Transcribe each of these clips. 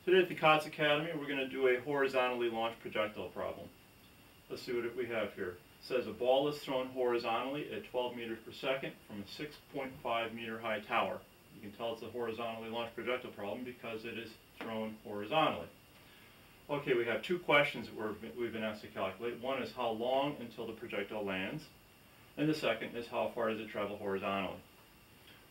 Today at the COTS Academy, we're going to do a horizontally launched projectile problem. Let's see what we have here. It says a ball is thrown horizontally at 12 meters per second from a 6.5 meter high tower. You can tell it's a horizontally launched projectile problem because it is thrown horizontally. Okay, we have two questions that we've been asked to calculate. One is how long until the projectile lands, and the second is how far does it travel horizontally.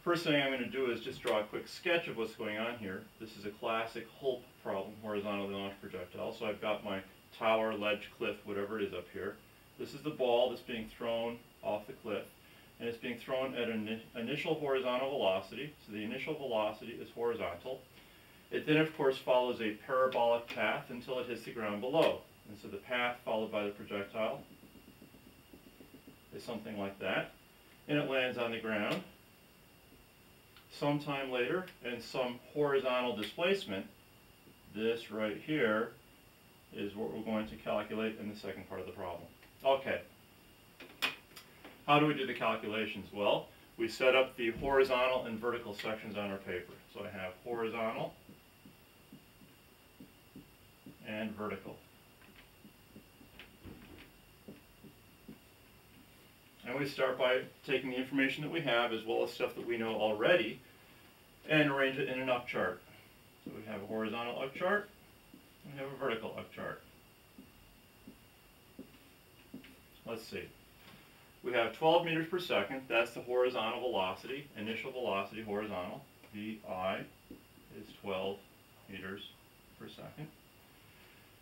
First thing I'm going to do is just draw a quick sketch of what's going on here. This is a classic HLP problem, horizontally launched projectile. So I've got my tower, ledge, cliff, whatever it is up here. This is the ball that's being thrown off the cliff, and it's being thrown at an initial horizontal velocity. So the initial velocity is horizontal. It then, of course, follows a parabolic path until it hits the ground below. And so the path followed by the projectile is something like that. And it lands on the ground. Sometime later, and some horizontal displacement, this right here is what we're going to calculate in the second part of the problem. Okay. How do we do the calculations? Well, we set up the horizontal and vertical sections on our paper. So I have horizontal and vertical. And we start by taking the information that we have as well as stuff that we know already and arrange it in an up chart. So we have a horizontal up chart and we have a vertical up chart. Let's see. We have 12 meters per second. That's the horizontal velocity, initial velocity horizontal. VI is 12 meters per second.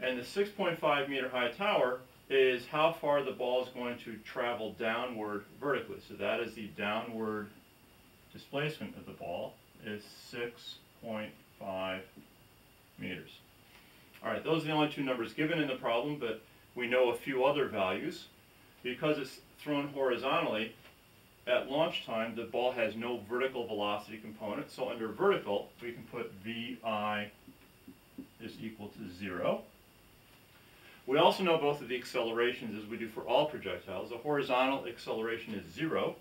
And the 6.5 meter high tower is how far the ball is going to travel downward vertically. So that is the downward displacement of the ball is 6.5 meters. All right, those are the only two numbers given in the problem, but we know a few other values. Because it's thrown horizontally, at launch time, the ball has no vertical velocity component. So under vertical, we can put VI is equal to 0. We also know both of the accelerations as we do for all projectiles. The horizontal acceleration is 0.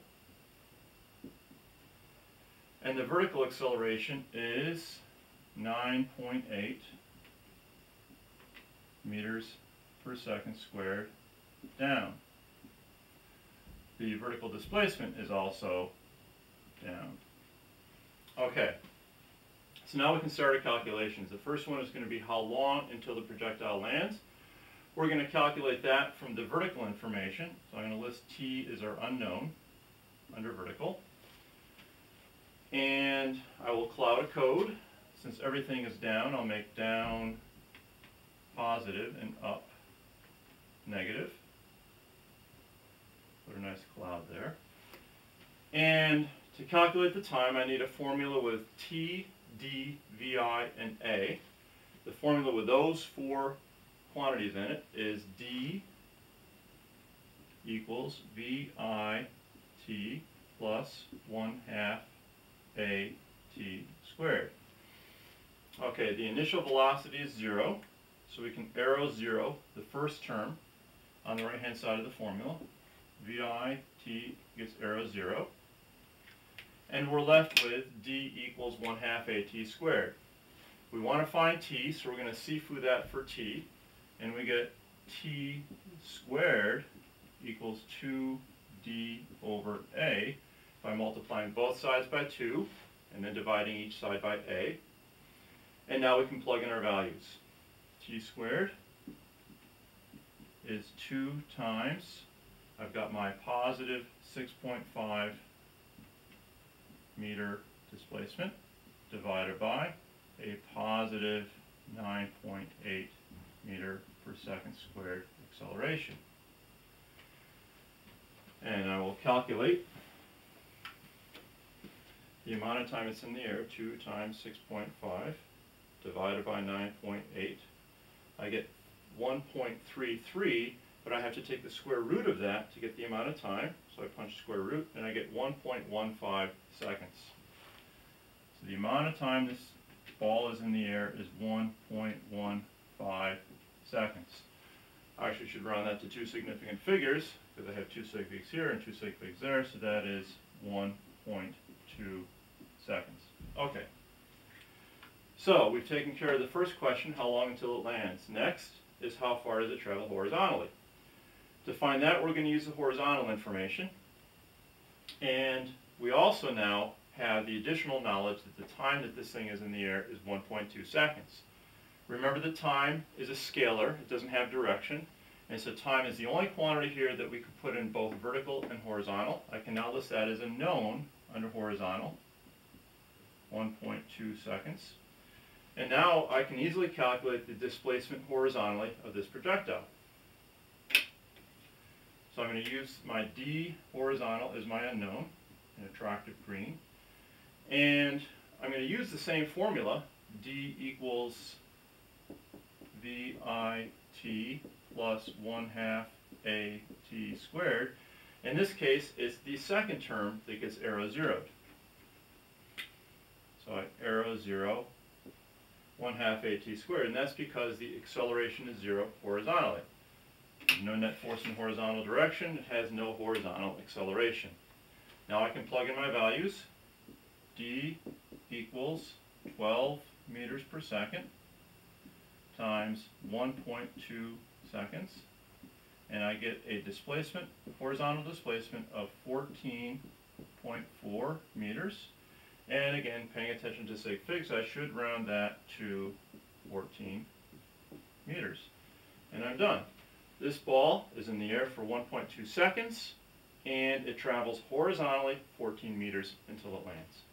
And the vertical acceleration is 9.8 meters per second squared down. The vertical displacement is also down. Okay, so now we can start our calculations. The first one is going to be how long until the projectile lands. We're going to calculate that from the vertical information. So I'm going to list T as our unknown under vertical. And I will cloud a code. Since everything is down, I'll make down positive and up negative. Put a nice cloud there. And to calculate the time, I need a formula with T, D, VI, and A. The formula with those four quantities in it is D equals VI T plus 1/2 AT squared. Okay, the initial velocity is 0, so we can arrow 0, the first term, on the right-hand side of the formula. VI T gets arrow 0. And we're left with D equals 1/2 AT squared. We want to find T, so we're going to CFU that for T. And we get T squared equals 2D over A by multiplying both sides by 2 and then dividing each side by A. And now we can plug in our values. T squared is 2 times, I've got my positive 6.5 meter displacement divided by a positive 9.8 meter per second squared acceleration. And I will calculate the amount of time it's in the air, 2 times 6.5 divided by 9.8. I get 1.33, but I have to take the square root of that to get the amount of time. So I punch square root, and I get 1.15 seconds. So the amount of time this ball is in the air is 1.15 seconds. I actually should round that to two significant figures, because I have two sig figs here and two sig figs there, so that is 1.2 seconds. Okay. So we've taken care of the first question, how long until it lands. Next is how far does it travel horizontally. To find that, we're going to use the horizontal information. And we also now have the additional knowledge that the time that this thing is in the air is 1.2 seconds. Remember that time is a scalar, it doesn't have direction, and so time is the only quantity here that we could put in both vertical and horizontal. I can now list that as a known under horizontal, 1.2 seconds. And now I can easily calculate the displacement horizontally of this projectile. So I'm going to use my d horizontal as my unknown, an attractive green. And I'm going to use the same formula, d equals VIT plus 1/2 AT squared. In this case, it's the second term that gets arrow zeroed. So I arrow 0, 1/2 AT squared, and that's because the acceleration is 0 horizontally. No net force in horizontal direction, it has no horizontal acceleration. Now I can plug in my values. D equals 12 meters per second times 1.2 seconds, and I get a displacement, horizontal displacement of 14.4 meters. And again, paying attention to sig figs, I should round that to 14 meters. And I'm done. This ball is in the air for 1.2 seconds, and it travels horizontally 14 meters until it lands.